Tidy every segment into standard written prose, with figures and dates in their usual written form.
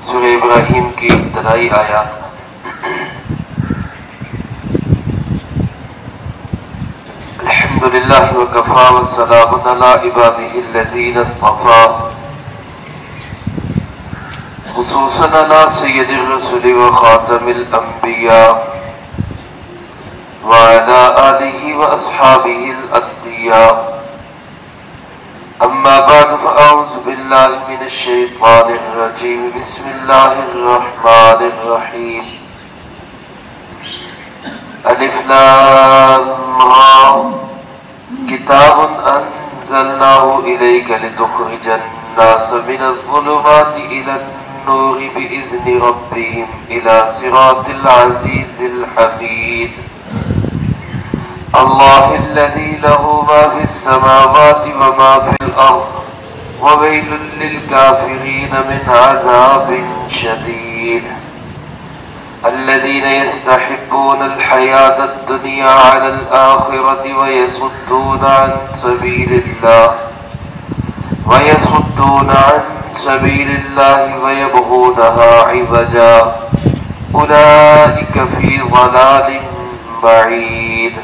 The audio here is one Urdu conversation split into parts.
سورہ ابراہیم کی ابتدائی آیات۔ الحمدللہ وکفا والسلام علی عبادہ الذین اصطفیٰ، خصوصاً علی سید الرسل وخاتم الانبیاء وعلی آلہ واصحابہ الاتقیاء۔ اما بعد فاعوذ باللہ من الشیطان الرجیم، بسم اللہ الرحمن الرحیم۔ الف لام را، کتاب انزلناہ الیک لتخرج الناس من الظلمات الى النور بإذن ربهم الى صراط العزیز الحمید۔ اللہ الذی لہ ما فی السماوات وما فی الارض وویل للکافرین من عذاب شدید۔ الذین یستحبون الحیاة الدنیا علی الآخرة ویصدون عن سبیل اللہ ویبغونها عوجا، اولئک فی ضلال بعید۔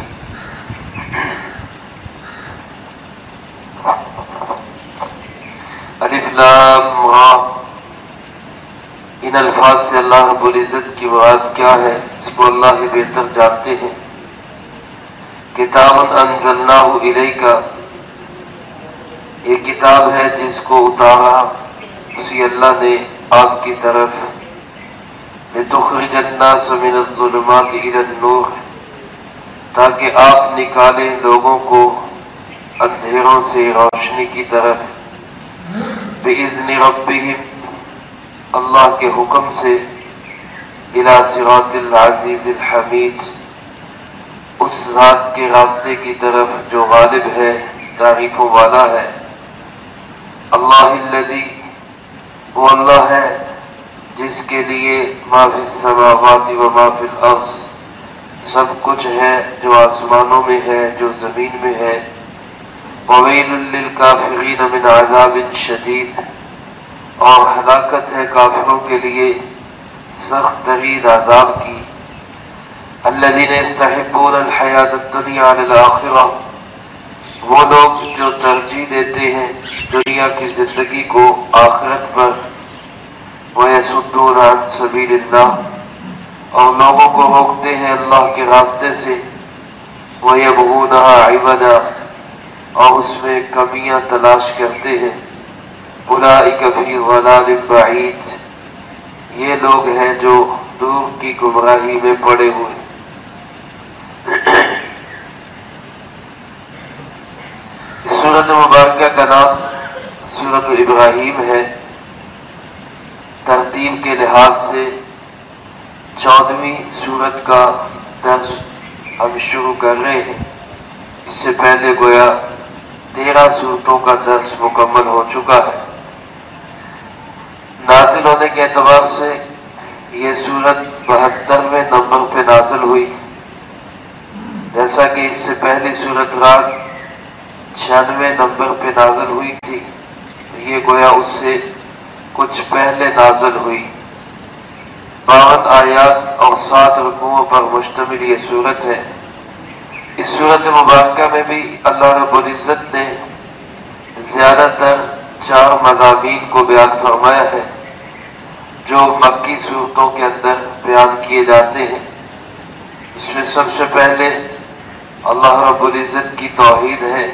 الف لام را، ان الفاظ سے اللہ رب العزت کی مراد کیا ہے اس کو اللہ ہی بہتر جانتے ہیں۔ کتاب انزلناہ الیک، یہ کتاب ہے جس کو اتارا اسی اللہ نے آپ کی طرف، لتخرج الناس من الظلمات الى النور، تاکہ آپ نکالیں لوگوں کو اندھیروں سے روشنی کی طرف، بِإِذْنِ رَبِّهِمْ، اللہ کے حکم سے، الى صراط العزیز الحمید، اس ذات کے راستے کی طرف جو غالب ہے، تعریفوں والا ہے۔ اللہ الذی، وہ اللہ ہے جس کے لیے ما فی السماوات و ما فی الارض، سب کچھ ہے جو آسمانوں میں ہے جو زمین میں ہے، وویل للکافرین من عذاب شدید، اور ہلاکت ہے کافروں کے لیے سخت ترین عذاب کی۔ الذین یستحبون الحیاة الدنیا علی الآخرہ، وہ لوگ جو ترجیح دیتے ہیں دنیا کی زندگی کو آخرت پر، ویصدون عن سبیل اللہ، اور لوگوں کو روکتے ہیں اللہ کے راستے سے، ویبغونها عوجا، اور اس میں کمیاں تلاش کرتے ہیں، اولئک فی ضلال بعید، یہ لوگ ہیں جو دور کی گمراہی میں پڑے ہوئے۔ سورۃ مبارکہ کا نام سورۃ ابراہیم ہے۔ ترتیب کے لحاظ سے 14ویں سورت کا درس ہم شروع کر رہے ہیں۔ اس سے پہلے گویا 13 سورتوں کا درس مکمل ہو چکا ہے۔ نازل ہونے کے اعتبار سے یہ سورت 72ویں نمبر پہ نازل ہوئی، جیسا کہ اس سے پہلی سورت رات 96ویں نمبر پہ نازل ہوئی تھی، یہ گویا اس سے کچھ پہلے نازل ہوئی۔ 52 آیات اور 7 رکوعوں پر مشتمل یہ سورت ہے۔ اس سورت مبارکہ میں بھی اللہ رب العزت نے زیادہ تر 4 مضامین کو بیان فرمایا ہے جو مکی صورتوں کے اندر بیان کیے جاتے ہیں۔ اس میں سب سے پہلے اللہ رب العزت کی توحید ہے،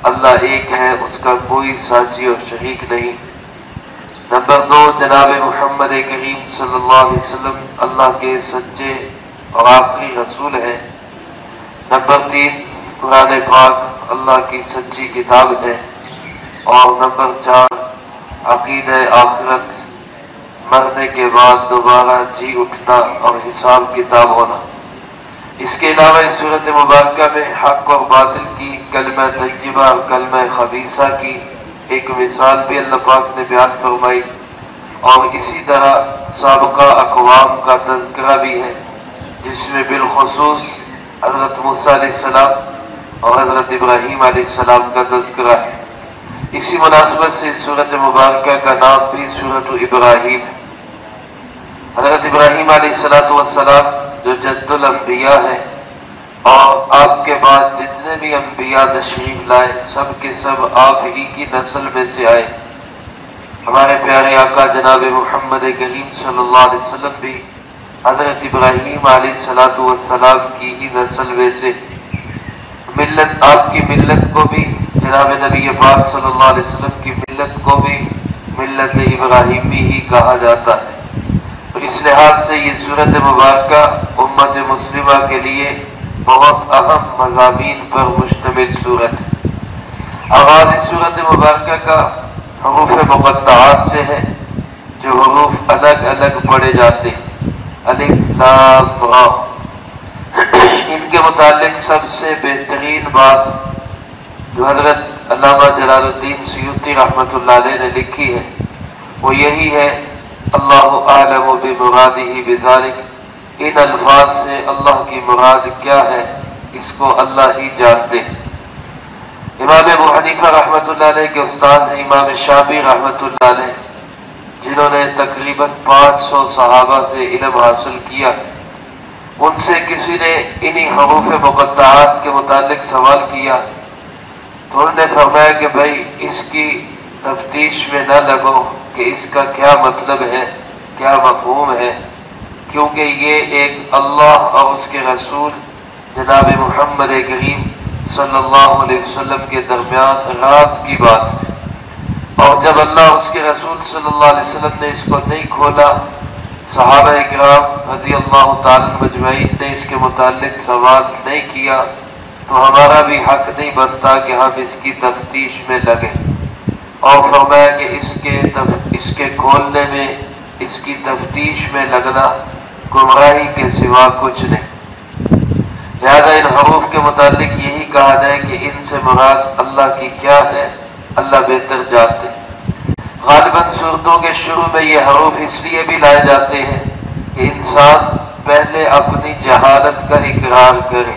اللہ ایک ہے، اس کا کوئی ساجی اور شریک نہیں۔ نمبر 2، جناب محمد کریم صلی اللہ علیہ وسلم اللہ کے سچے اور آخری رسول ہیں۔ نمبر 3، قرآن پاک اللہ کی سچی کتاب ہے۔ اور نمبر 4، عقیدہ آخرت، مرنے کے بعد دوبارہ جی اٹھنا اور حساب کتاب ہونا۔ اس کے علاوہ اس سورت مبارکہ میں حق اور باطل کی، کلمہ طیبہ اور کلمہ خبیثہ کی ایک مثال بھی اللہ پاک نے بیان فرمائی، اور اسی طرح سابقہ اقوام کا تذکرہ بھی ہے، جس میں بالخصوص حضرت موسیٰ علیہ السلام اور حضرت ابراہیم علیہ السلام کا تذکرہ ہے۔ اسی مناسبت سے سورت مبارکہ کا نام بھی سورت ابراہیم ہے۔ حضرت ابراہیم علیہ السلام جو جد الانبیاء ہے، اور آپ کے بعد جتنے بھی انبیاء تشریف لائے سب کے سب آپ ہی کی نسل میں سے آئے۔ ہمارے پیارے آقا جناب محمد کریم صلی اللہ علیہ وسلم بھی حضرت ابراہیم علیہ السلام کی ہی نسل میں سے، ملت آپ کی ملت کو بھی جناب نبی پاک صلی اللہ علیہ وسلم کی ملت کو بھی ملت ابراہیمی ہی کہا جاتا ہے۔ اور اس لحاظ سے یہ سورت مبارکہ امت مسلمہ کے لیے بہت اہم مضامین پر مشتمل سورت ہے۔ آغاز اس سورت مبارکہ کا حروف مقطعات سے ہے، جو حروف الگ الگ پڑھے جاتے ہیں، الف لام را۔ ان کے متعلق سب سے بہترین بات جو حضرت علامہ جلال الدین سیوطی رحمۃ اللہ علیہ نے لکھی ہے وہ یہی ہے، اللہ اعلم بمرادہ بذلک، ان الفاظ سے اللہ کی مراد کیا ہے اس کو اللہ ہی جانتے ہیں۔ امام ابو حنیفہ رحمۃ اللہ علیہ کے استاد ہیں امام شافعی رحمۃ اللہ علیہ، جنہوں نے تقریباً 500 صحابہ سے علم حاصل کیا، ان سے کسی نے انہی حروف مقطعات کے متعلق سوال کیا تو انہوں نے فرمایا کہ بھائی اس کی تفتیش میں نہ لگو کہ اس کا کیا مطلب ہے، کیا مفہوم ہے، کیونکہ یہ ایک اللہ اور اس کے رسول جناب محمد کریم صلی اللہ علیہ وسلم کے درمیان راز کی بات ہے، اور جب اللہ اس کے رسول صلی اللہ علیہ وسلم نے اس کو نہیں کھولا، صحابہ کرام رضی اللہ تعالی مجمعین نے اس کے متعلق سوال نہیں کیا، تو ہمارا بھی حق نہیں بنتا کہ ہم اس کی تفتیش میں لگیں۔ اور فرمایا کہ اس کے کھولنے میں، اس کی تفتیش میں لگنا گمراہی کے سوا کچھ نہیں۔ لہذا ان حروف کے متعلق یہی کہا جائے کہ ان سے مراد اللہ کی کیا ہے اللہ بہتر جانتے ہیں۔ غالباً صورتوں کے شروع میں یہ حروف اس لیے بھی لائے جاتے ہیں کہ انسان پہلے اپنی جہالت کا اقرار کرے،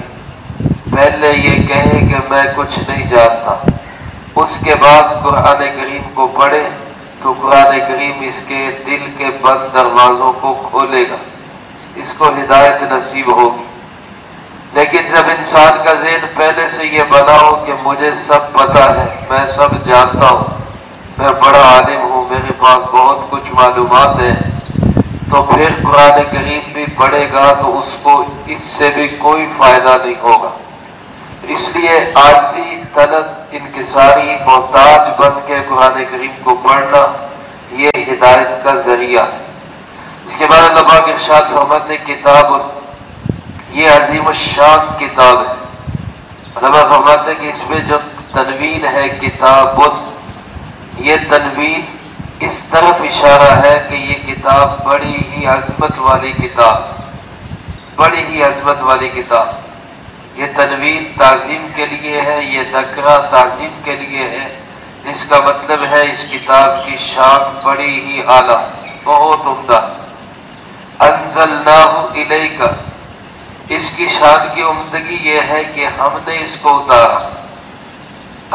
پہلے یہ کہے کہ میں کچھ نہیں جانتا، اس کے بعد قرآن کریم کو پڑھے تو قرآن کریم اس کے دل کے بند دروازوں کو کھولے گا، اس کو ہدایت نصیب ہوگی۔ لیکن جب انسان کا ذہن پہلے سے یہ بنا ہو کہ مجھے سب پتہ ہے، میں سب جانتا ہوں، میں بڑا عالم ہوں، میرے پاس بہت کچھ معلومات ہیں، تو پھر قرآن کریم بھی پڑھے گا تو اس کو اس سے بھی کوئی فائدہ نہیں ہوگا۔ اس لیے عاجزی، طلب، انکساری، محتاج بن کے قرآن کریم کو پڑھنا یہ ہدایت کا ذریعہ ہے۔ اس کے بعد اللہ پاک ارشاد فرماتے ہیں کتاب، یہ عظیم الشان کتاب ہے۔ علماء فرماتے ہیں کہ اس میں جو تنوین ہے کتاب، یہ تنوین اس طرف اشارہ ہے کہ یہ کتاب بڑی ہی عظمت والی کتاب، بڑی ہی عظمت والی کتاب۔ یہ تنوین تعظیم کے لیے ہے، یہ نکرہ تعظیم کے لیے ہے، جس کا مطلب ہے اس کتاب کی شان بڑی ہی اعلیٰ، بہت عمدہ۔ انزلناہ الیک، اس کی شان کی عمدگی یہ ہے کہ ہم نے اس کو اتارا۔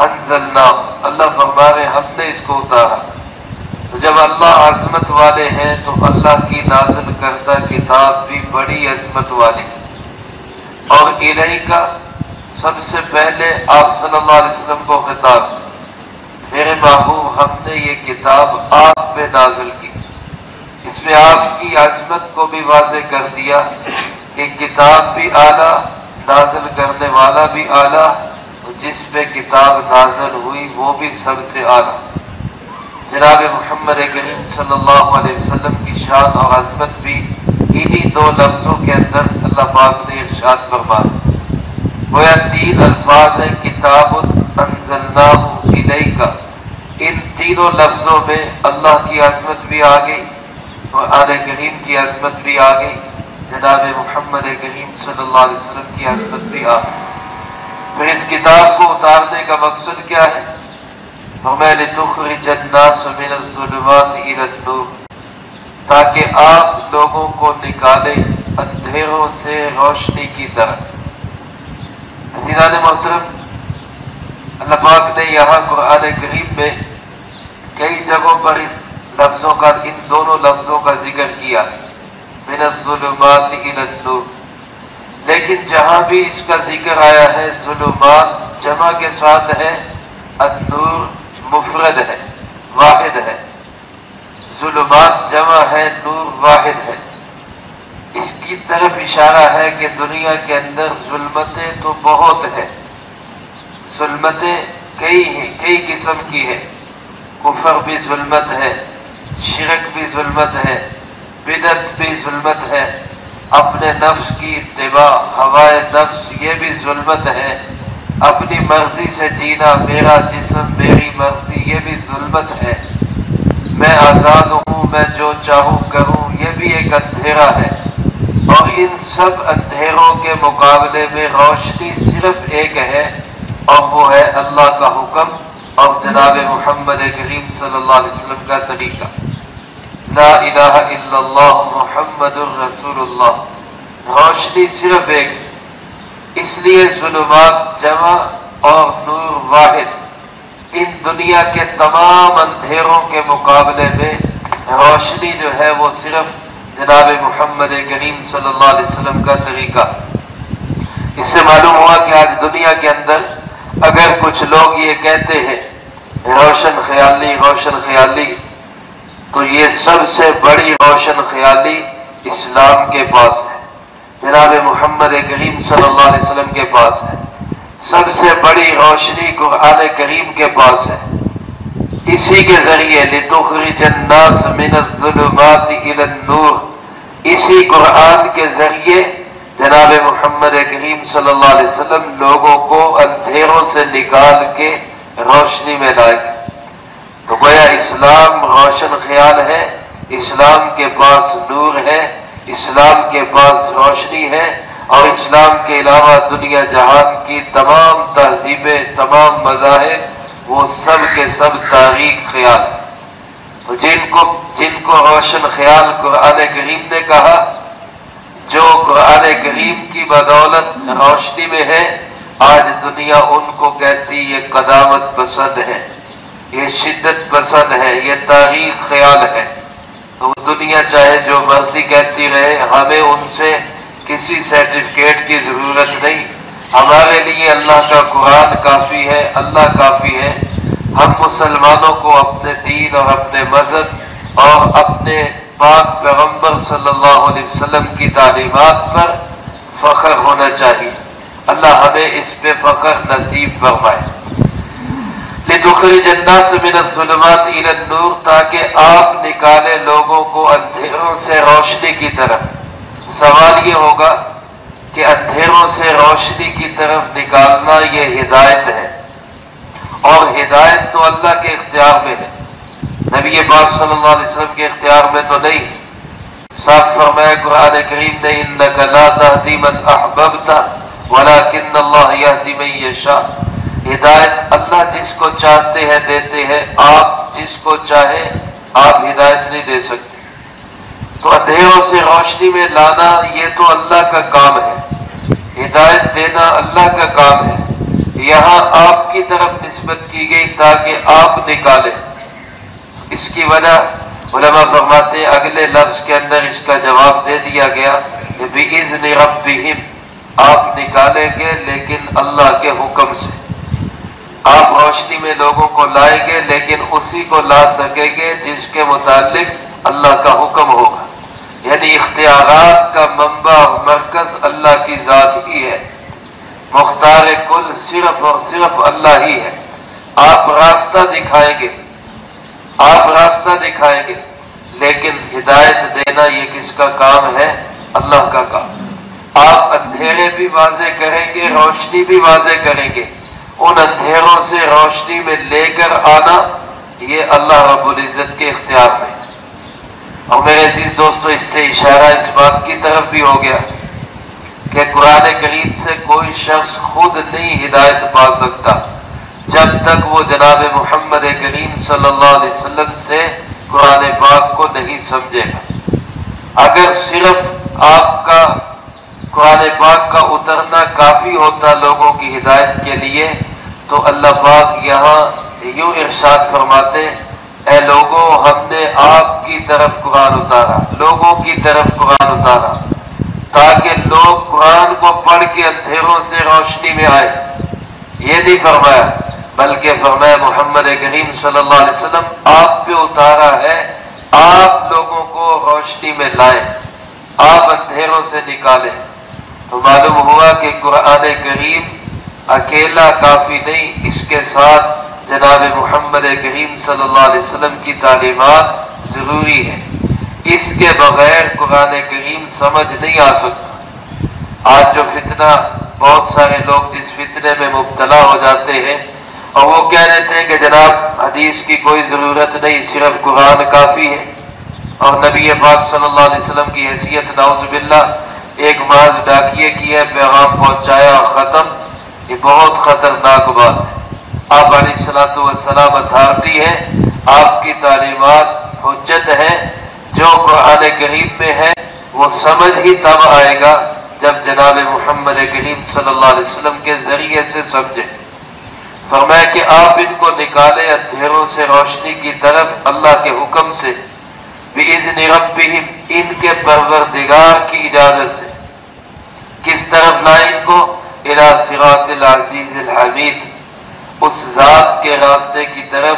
انزلناہ، اللہ فرما رہے ہم نے اس کو اتارا۔ تو جب اللہ عظمت والے ہیں تو اللہ کی نازل کردہ کتاب بھی بڑی عظمت والی ہے۔ اور الیک کا سب سے پہلے آپ صلی اللہ علیہ وسلم کو خطاب، میرے محبوب ہم نے یہ کتاب آپ پہ نازل کی۔ اس میں آپ کی عظمت کو بھی واضح کر دیا کہ کتاب بھی اعلیٰ، نازل کرنے والا بھی اعلیٰ، جس پہ کتاب نازل ہوئی وہ بھی سب سے اعلیٰ۔ جناب محمد کریم صلی اللہ علیہ وسلم کی شان اور عظمت بھی انہی دو لفظوں کے اندر اللہ پاک نے ارشاد فرمایا۔ گویا تین الفاظ ہیں، کتاب انزلناہ الیک، ان تینوں لفظوں میں اللہ کی عظمت بھی آ گئی، قرآن کریم کی عظمت بھی آ گئی، جناب محمد کریم صلی اللہ علیہ وسلم کی عظمت بھی آ گئی۔ پھر اس کتاب کو اتارنے کا مقصد کیا ہے؟ لِتُخْرِجَ النَّاسَ مِنَ الظُّلُمَاتِ إِلَى النُّورِ، تاکہ آپ لوگوں کو نکالے اندھیروں سے روشنی کی طرف۔ عزیزان محترم، اللہ پاک نے یہاں قرآن کریم میں کئی جگہوں پر ان دونوں لفظوں کا ذکر کیا۔ من الظلمات الى النور. لیکن جہاں بھی اس کا ذکر آیا ہے ظلمات جمع کے ساتھ ہے، النور مفرد ہے، واحد ہے. ظلمات جمع ہے، نور واحد ہے. اس کی طرف اشارہ ہے کہ دنیا کے اندر ظلمتیں تو بہت ہیں، ظلمتیں کئی قسم کی ہیں. کفر بھی ظلمت ہے، شرک بھی ظلمت ہے، بدعت بھی ظلمت ہے، اپنے نفس کی اتباع، ہوائے نفس یہ بھی ظلمت ہے، اپنی مرضی سے جینا، میرا جسم میری مرضی یہ بھی ظلمت ہے، میں آزاد ہوں، میں جو چاہوں کروں یہ بھی ایک اندھیرا ہے. اور ان سب اندھیروں کے مقابلے میں روشنی صرف ایک ہے، اور وہ ہے اللہ کا حکم اور جناب محمد کریم صلی اللہ علیہ وسلم کا طریقہ. لا الہ الا اللہ محمد الرسول اللہ. روشنی صرف ایک، اس لیے ظلمات جمع اور نور واحد. ان دنیا کے تمام اندھیروں کے مقابلے میں روشنی جو ہے وہ صرف جناب محمد کریم صلی اللہ علیہ وسلم کا طریقہ. اس سے معلوم ہوا کہ آج دنیا کے اندر اگر کچھ لوگ یہ کہتے ہیں روشن خیالی روشن خیالی، تو یہ سب سے بڑی روشن خیالی اسلام کے پاس ہے، جناب محمد کریم صلی اللہ علیہ وسلم کے پاس ہے. سب سے بڑی روشنی قرآن کریم کے پاس ہے. اسی کے ذریعے لتخرج الناس من الظلمات الى النور، اسی قرآن کے ذریعے جناب محمد کریم صلی اللہ علیہ وسلم لوگوں کو اندھیروں سے نکال کے روشنی میں لائے. تو گویا اسلام روشن خیال ہے، اسلام کے پاس نور ہے، اسلام کے پاس روشنی ہے، اور اسلام کے علاوہ دنیا جہان کی تمام تہذیبیں، تمام مذاہب، وہ سب کے سب تاریک خیال ہیں. تو جن کو روشن خیال قرآن کریم نے کہا، جو قرآن کریم کی بدولت روشنی میں ہے، آج دنیا ان کو کہتی یہ قدامت پسند ہے، یہ شدت پسند ہے، یہ تاریخ خیال ہے. تو دنیا چاہے جو مرضی کہتی رہے، ہمیں ان سے کسی سرٹیفکیٹ کی ضرورت نہیں. ہمارے لیے اللہ کا قرآن کافی ہے، اللہ کافی ہے. ہم مسلمانوں کو اپنے دین اور اپنے مذہب اور اپنے پاک پیغمبر صلی اللہ علیہ وسلم کی تعلیمات پر فخر ہونا چاہیے. اللہ ہمیں اس پہ فخر نصیب فرمائے. لتخرج الناس من الظلمات الى النور، تاکہ آپ نکالے لوگوں کو اندھیروں سے روشنی کی طرف. سوال یہ ہوگا کہ اندھیروں سے روشنی کی طرف نکالنا یہ ہدایت ہے، اور ہدایت تو اللہ کے اختیار میں ہے، نبی پاک صلی اللہ علیہ وسلم کے اختیار میں تو نہیں. صاف فرمایا قرآن کریم نے انک لا تہدی من احببت ولکن اللہ یہدی من یشاء. ہدایت اللہ جس کو چاہتے ہیں دیتے ہیں، آپ جس کو چاہے آپ ہدایت نہیں دے سکتے. تو اندھیروں سے روشنی میں لانا یہ تو اللہ کا کام ہے، ہدایت دینا اللہ کا کام ہے. یہاں آپ کی طرف نسبت کی گئی تاکہ آپ نکالیں. اس کی وجہ علماء فرماتے ہیں اگلے لفظ کے اندر اس کا جواب دے دیا گیا کہ بِإِذْنِ رَبِّهِمْ، آپ نکالیں گے لیکن اللہ کے حکم سے. آپ روشنی میں لوگوں کو لائیں گے لیکن اسی کو لا سکیں گے جس کے متعلق اللہ کا حکم ہوگا. یعنی اختیارات کا منبع اور مرکز اللہ کی ذات ہی ہے، مختار کل صرف اور صرف اللہ ہی ہے. آپ راستہ دکھائیں گے، آپ راستہ دکھائیں گے، لیکن ہدایت دینا یہ کس کا کام ہے؟ اللہ کا کام. آپ اندھیرے بھی واضح کریں گے، روشنی بھی واضح کریں گے. ان اندھیروں سے روشنی میں لے کر آنا یہ اللہ رب العزت کے اختیار میں. اور میرے عزیز دوستو، اس سے اشارہ اس بات کی طرف بھی ہو گیا کہ قرآن کریم سے کوئی شخص خود نہیں ہدایت پا سکتا جب تک وہ جناب محمد کریم صلی اللہ علیہ وسلم سے قرآن پاک کو نہیں سمجھے گا. اگر صرف آپ کا قرآن پاک کا اترنا کافی ہوتا لوگوں کی ہدایت کے لیے تو اللہ پاک یہاں یوں ارشاد فرماتے، اے لوگوں ہم نے نے آپ کی طرف قرآن اتارا، لوگوں کی طرف قرآن اتارا، تاکہ لوگ قرآن کو پڑھ کے اندھیروں سے روشنی میں آئے۔ یہ نہیں فرمایا، بلکہ فرمایا محمد کریم صلی اللہ علیہ وسلم آپ پہ اتارا ہے، آپ لوگوں کو روشنی میں لائیں، آپ اندھیروں سے نکالیں۔ تو معلوم ہوا کہ قرآن کریم اکیلا کافی نہیں، اس کے ساتھ جناب محمد کریم صلی اللہ علیہ وسلم کی تعلیمات ضروری ہے۔ اس کے بغیر قرآن کریم سمجھ نہیں آ سکتا۔ آج جو فتنہ، بہت سارے لوگ جس فتنے میں مبتلا ہو جاتے ہیں اور وہ کہہ دیتے ہیں کہ جناب حدیث کی کوئی ضرورت نہیں، صرف قرآن کافی ہے، اور نبی پاک صلی اللہ علیہ وسلم کی حیثیت نعوذ باللہ ایک محض ڈاکیے کی ہے، پیغام پہنچایا اور ختم۔ یہ بہت خطرناک بات ہے۔ آپ علیہ الصلوۃ والسلام اتھارٹی ہے، آپ کی تعلیمات حجت ہے۔ جو قرآن کریم میں ہے وہ سمجھ ہی تب آئے گا جب جناب محمد کریم صلی اللہ علیہ وسلم کے ذریعے سے سمجھے۔ فرمایا کہ آپ ان کو نکالے اندھیروں سے روشنی کی طرف اللہ کے حکم سے، بِإِذْنِ رَبِّهِمْ، ان کے پروردگار کی اجازت سے۔ کس طرف لائیں ان کو؟ إِلَى صِرَاطِ الْعَزِيزِ الْحَمِيدِ، اس ذات کے راستے کی طرف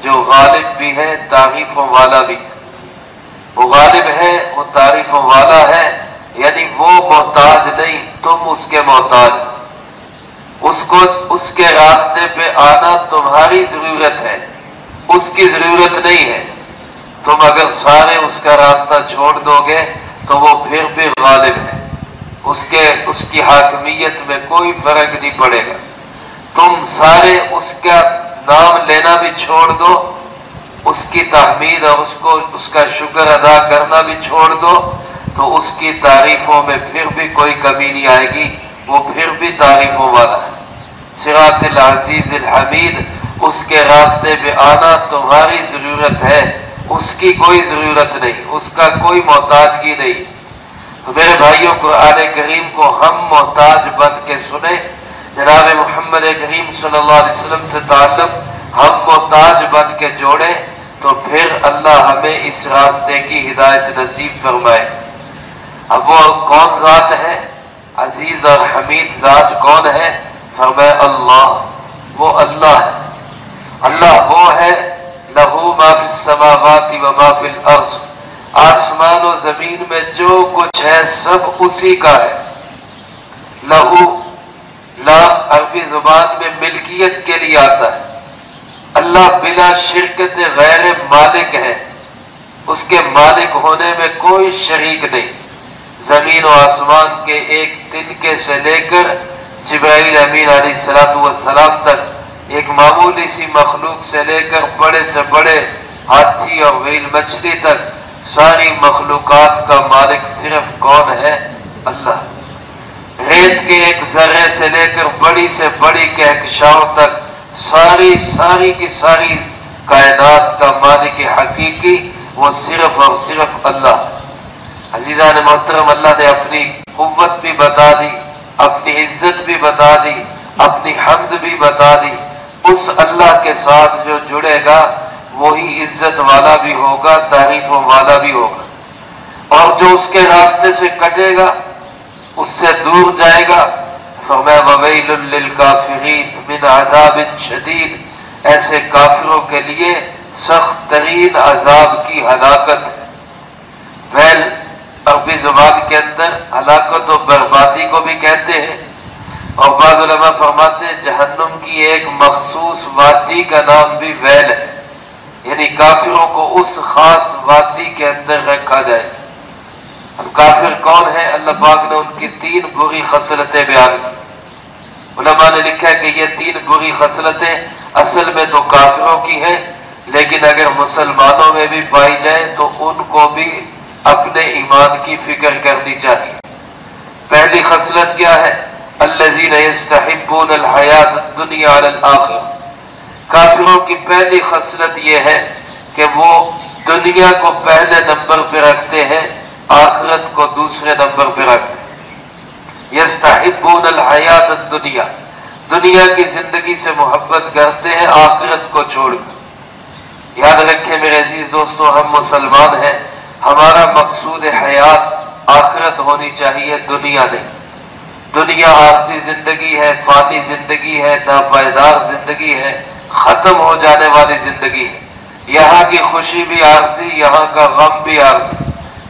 جو غالب بھی ہے، تعریفوں والا بھی۔ وہ غالب ہے، وہ تعریفوں والا ہے، یعنی وہ محتاج نہیں، تم اس کے محتاج۔ اس کے راستے پہ آنا تمہاری ضرورت ہے، اس کی ضرورت نہیں ہے۔ تم اگر سارے اس کا راستہ چھوڑ دو گے تو وہ پھر بھی غالب ہے، اس کی حاکمیت میں کوئی فرق نہیں پڑے گا۔ تم سارے اس کا نام لینا بھی چھوڑ دو، اس کی تحمید اور اس کا شکر ادا کرنا بھی چھوڑ دو، تو اس کی تعریفوں میں پھر بھی کوئی کمی نہیں آئے گی، وہ پھر بھی تعریفوں والا ہے۔ صراط العزیز الحمید، اس کے راستے پہ آنا تمہاری ضرورت ہے، اس کی کوئی ضرورت نہیں، اس کا کوئی محتاجگی نہیں۔ تو میرے بھائیوں، قرآن کریم کو ہم محتاج بن کے سنیں، جناب محمد کریم صلی اللہ علیہ وسلم سے تعلق ہم محتاج بن کے جوڑیں، تو پھر اللہ ہمیں اس راستے کی ہدایت نصیب فرمائے۔ اب وہ کون ذات ہے؟ عزیز اور حمید ذات کون ہے؟ فرمایا اللہ، وہ اللہ ہے۔ اللہ وہ ہے، لہو ما فی السماوات و ما فی الارض، آسمان و زمین میں جو کچھ ہے سب اسی کا ہے۔ لہو، لام عربی زبان میں ملکیت کے لیے آتا ہے۔ اللہ بلا شرکت غیر مالک ہے، اس کے مالک ہونے میں کوئی شریک نہیں۔ زمین و آسمان کے ایک تنکے سے لے کر جبرائیل امین علیہ السلام تک، ایک معمولی سی مخلوق سے لے کر بڑے سے بڑے ہاتھی اور ویل مچھلی تک، ساری مخلوقات کا مالک صرف کون ہے؟ اللہ۔ ریت کے ایک ذرے سے لے کر بڑی سے بڑی کہکشاؤں تک، ساری کی ساری کائنات کا مالک حقیقی وہ صرف اور صرف اللہ۔ عزیزان محترم، اللہ نے اپنی قوت بھی بتا دی، اپنی عزت بھی بتا دی، اپنی حمد بھی بتا دی۔ اس اللہ کے ساتھ جو جڑے گا وہی عزت والا بھی ہوگا، تعریفوں والا بھی ہوگا، اور جو اس کے راستے سے کٹے گا، اس سے دور جائے گا، فرمایا وَوَيْلٌ لِّلْكَافِرِينَ مِنْ عَذَابٍ شَدِيدٍ، ایسے کافروں کے لیے سخت ترین عذاب کی ہلاکت۔ ویل عربی زبان کے اندر ہلاکت و بربادی کو بھی کہتے ہیں، اور بعض علماء فرماتے ہیں جہنم کی ایک مخصوص وادی کا نام بھی ویل ہے، یعنی کافروں کو اس خاص وادی کے اندر رکھا جائے۔ اب کافر کون ہے؟ اللہ پاک نے ان کی 3 بری خصلتیں بیان کی۔ علماء نے لکھا ہے کہ یہ 3 بری خصلتیں اصل میں تو کافروں کی ہیں، لیکن اگر مسلمانوں میں بھی پائی جائیں تو ان کو بھی اپنے ایمان کی فکر کرنی چاہیے۔ پہلی خصلت کیا ہے؟ الذین یستحبون الحیات الدنیا علی الآخرہ۔ کافروں کی پہلی خصلت یہ ہے کہ وہ دنیا کو پہلے نمبر پہ رکھتے ہیں، آخرت کو دوسرے نمبر پہ رکھتے ہیں۔ یستحبون الحیات الدنیا، دنیا کی زندگی سے محبت کرتے ہیں آخرت کو چھوڑ کر۔ یاد رکھیں میرے عزیز دوستوں ہم مسلمان ہیں، ہمارا مقصود حیات آخرت ہونی چاہیے، دنیا نہیں۔ دنیا عارضی زندگی ہے، فانی زندگی ہے، ناپائیدار زندگی ہے، ختم ہو جانے والی زندگی ہے۔ یہاں کی خوشی بھی عارضی، یہاں کا غم بھی عارضی،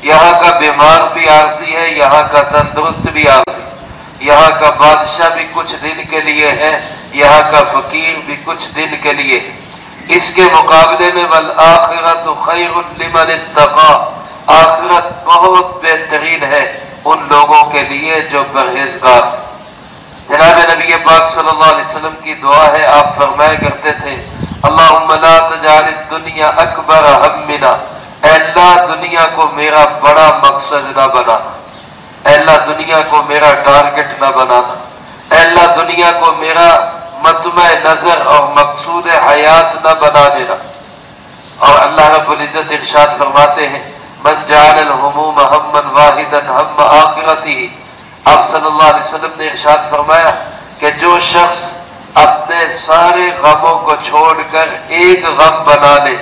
یہاں کا بیمار بھی عارضی ہے، یہاں کا تندرست بھی عارضی، یہاں کا بادشاہ بھی کچھ دن کے لیے ہے، یہاں کا فقیر بھی کچھ دن کے لیے ہے۔ اس کے مقابلے میں والآخرۃ خیر لمن اتقی، آخرت بہت بہترین ہے ان لوگوں کے لیے جو پرہیزگار۔ جناب نبی پاک صلی اللہ علیہ وسلم کی دعا ہے، آپ فرمایا کرتے تھے اللہم لا تجعل الدنیا اکبر ہمنا، اے اللہ دنیا کو میرا بڑا مقصد نہ بنانا، اے اللہ دنیا کو میرا ٹارگٹ نہ بنانا، اے اللہ دنیا کو میرا مطمع نظر اور مقصود حیات نہ بنا دینا۔ اور اللہ رب العزت ارشاد فرماتے ہیں من جعل الہموم ہما واحدا ہم آخرتہ، آپ صلی اللہ علیہ وسلم نے ارشاد فرمایا کہ جو شخص اپنے سارے غموں کو چھوڑ کر ایک غم بنا لے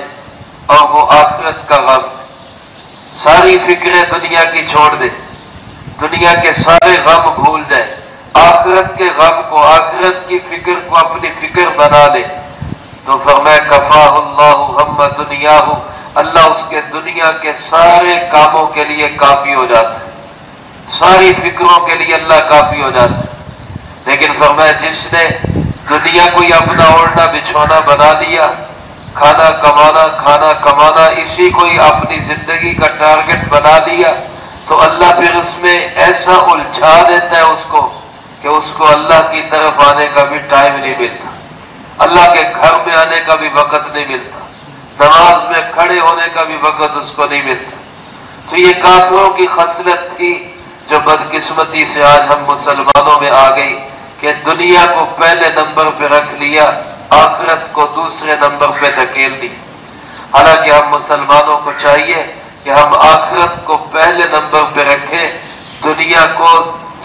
اور وہ آخرت کا غم، ساری فکریں دنیا کی چھوڑ دے، دنیا کے سارے غم بھول جائے، آخرت کے غم کو، آخرت کی فکر کو اپنی فکر بنا لے، تو فرمایا کفاہ اللہ ہم دنیاہ، اللہ اس کے دنیا کے سارے کاموں کے لیے کافی ہو جاتا ہے، ساری فکروں کے لیے اللہ کافی ہو جاتا ہے۔ لیکن فرمایا جس نے دنیا کو ہی اپنا اوڑھنا بچھونا بنا لیا، کھانا کمانا اسی کو ہی اپنی زندگی کا ٹارگٹ بنا لیا، تو اللہ پھر اس میں ایسا الجھا دیتا ہے اس کو کہ اس کو اللہ کی طرف آنے کا بھی ٹائم نہیں ملتا، اللہ کے گھر میں آنے کا بھی وقت نہیں ملتا، نماز میں کھڑے ہونے کا بھی وقت اس کو نہیں ملتا۔ تو یہ کافروں کی خصلت تھی جو بدقسمتی سے آج ہم مسلمانوں میں آ گئی کہ دنیا کو پہلے نمبر پہ رکھ لیا، آخرت کو دوسرے نمبر پہ دھکیل دی۔ حالانکہ ہم مسلمانوں کو چاہیے کہ ہم آخرت کو پہلے نمبر پہ رکھیں، دنیا کو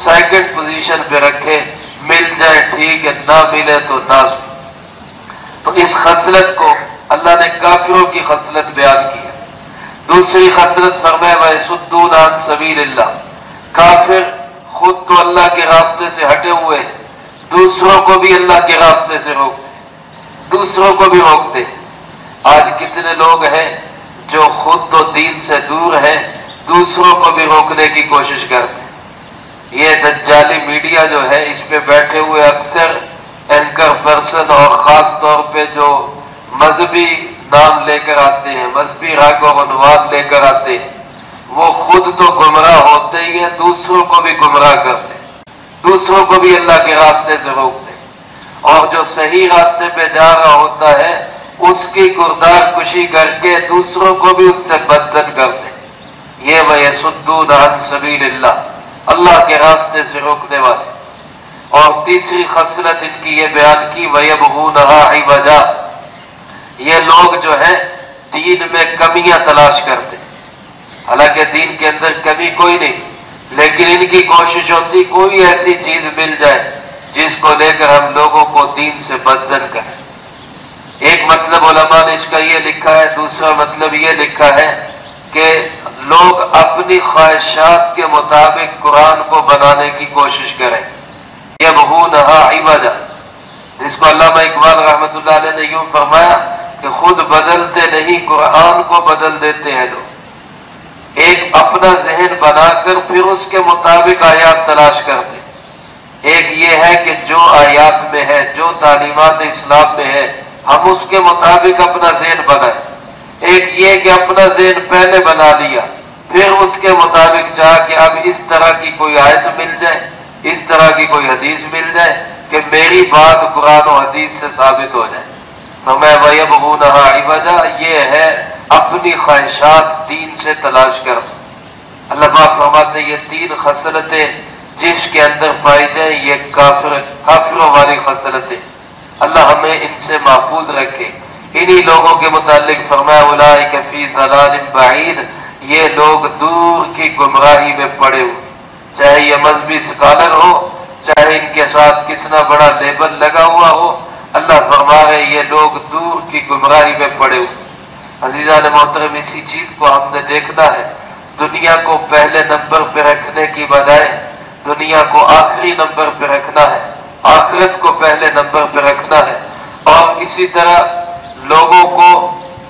سیکنڈ پوزیشن پہ رکھیں، مل جائے ٹھیک ہے، نہ ملے تو نہ۔ تو اس خصلت کو اللہ نے کافروں کی خصلت بیان کی ہے۔ دوسری خصلت فرمایا وَيَصُدُّونَ عَن سَبِيلِ اللَّهِ، کافر خود تو اللہ کے راستے سے ہٹے ہوئے، دوسروں کو بھی اللہ کے راستے سے روکتے، دوسروں کو بھی روکتے۔ آج کتنے لوگ ہیں جو خود تو دین سے دور ہیں، دوسروں کو بھی روکنے کی کوشش کرتے ہیں۔ یہ دجالی میڈیا جو ہے، اس پہ بیٹھے ہوئے اکثر اینکر پرسن اور خاص طور پہ جو مذہبی نام لے کر آتے ہیں، مذہبی رنگ و عنوان لے کر آتے ہیں، وہ خود تو گمراہ ہوتے ہی ہیں، دوسروں کو بھی گمراہ کرتے ہیں، دوسروں کو بھی اللہ کے راستے سے روکتے ہیں، اور جو صحیح راستے پہ جا رہا ہوتا ہے اس کی کردار کشی کر کے دوسروں کو بھی اس سے بدزن کرتے ہیں۔ یہ وَيَصُدُّونَ عَن سَبِيلِ اللَّهِ، اللہ کے راستے سے روکنے والے۔ اور تیسری خصلت ان کی یہ بیان کی وَيَبْغُونَهَا عِوَجًا، یہ لوگ جو ہیں دین میں کمیاں تلاش کرتے ہیں، حالانکہ دین کے اندر کمی کوئی نہیں، لیکن ان کی کوشش ہوتی کوئی ایسی چیز مل جائے جس کو لے کر ہم لوگوں کو دین سے بدزن کریں۔ ایک مطلب علماء نے اس کا یہ لکھا ہے، دوسرا مطلب یہ لکھا ہے کہ لوگ اپنی خواہشات کے مطابق قرآن کو بنانے کی کوشش کریں، یبغونہا عوجا، جس کو علامہ اقبال رحمۃ اللہ علیہ نے یوں فرمایا کہ خود بدلتے نہیں قرآن کو بدل دیتے ہیں لوگ۔ ایک اپنا ذہن بنا کر پھر اس کے مطابق آیات تلاش کرتے۔ ایک یہ ہے کہ جو آیات میں ہے، جو تعلیمات اسلام میں ہے، ہم اس کے مطابق اپنا ذہن بنائیں۔ ایک یہ کہ اپنا ذہن پہلے بنا لیا، پھر اس کے مطابق چاہ کہ اب اس طرح کی کوئی آیت مل جائے، اس طرح کی کوئی حدیث مل جائے کہ میری بات قرآن و حدیث سے ثابت ہو جائے۔ تو میں وَيَبْغُونَهَا عِوَجًا، یہ ہے اپنی خواہشات دین سے تلاش کر۔ اللہ پاک فرماتے ہیں یہ تین خصلتیں جس کے اندر پائی جائیں یہ کافروں والی خصلتیں، اللہ ہمیں ان سے محفوظ رکھے۔ انہی لوگوں کے متعلق فرمایا اولئک فی ضلال بعید، یہ لوگ دور کی گمراہی میں پڑے ہوئے، چاہے یہ مذہبی اسکالر ہو، چاہے ان کے ساتھ کتنا بڑا لیبل لگا ہوا ہو، اللہ فرما رہے یہ لوگ دور کی گمراہی میں پڑے ہوئے۔ عزیزان محترم، اسی چیز کو ہم نے دیکھنا ہے، دنیا کو پہلے نمبر پہ رکھنے کی بجائے دنیا کو آخری نمبر پہ رکھنا ہے، آخرت کو پہلے نمبر پہ رکھنا ہے، اور اسی طرح لوگوں کو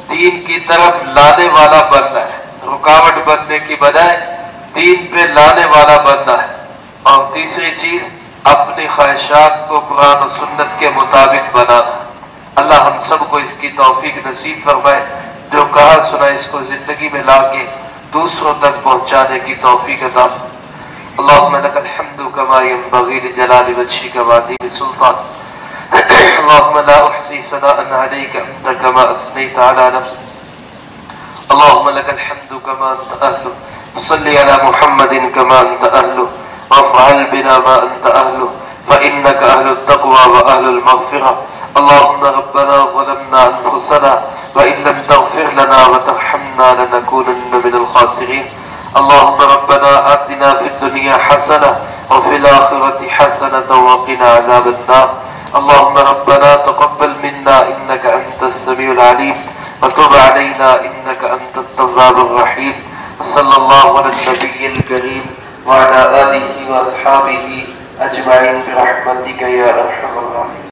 دین کی طرف لانے والا بننا ہے، رکاوٹ بننے کی بجائے دین پہ لانے والا بننا ہے۔ اور تیسری چیز، اپنی خواہشات کو قرآن و سنت کے مطابق بنانا۔ اللہ ہم سب کو اس کی توفیق نصیب فرمائے، جو کہا سنا اس کو زندگی میں لا کے دوسروں تک پہنچانے کی توفیق عطا۔ اللهم لك الحمد كما ينبغي لجلال وجهك وعظيم سلطانك، اللهم لا احصي ثناء عليك انت كما اثنيت على نفسك، اللهم لك الحمد كما انت اهله، صل على محمد كما انت اهله، وافعل بنا ما انت اهله، فانك اهل التقوى واهل المغفرة. اللهم ربنا ظلمنا انفسنا وان لم تغفر لنا وترحمنا لنكونن من الخاسرين. اللهم ربنا آتنا في الدنيا حسنة وفي الآخرة حسنة وقنا عذاب النار. اللهم ربنا تقبل منا إنك أنت السميع العليم وتب علينا إنك أنت التواب الرحيم. صلى الله على النبي الكريم وعلى آله وأصحابه أجمعين برحمتك يا أرحم الراحمين.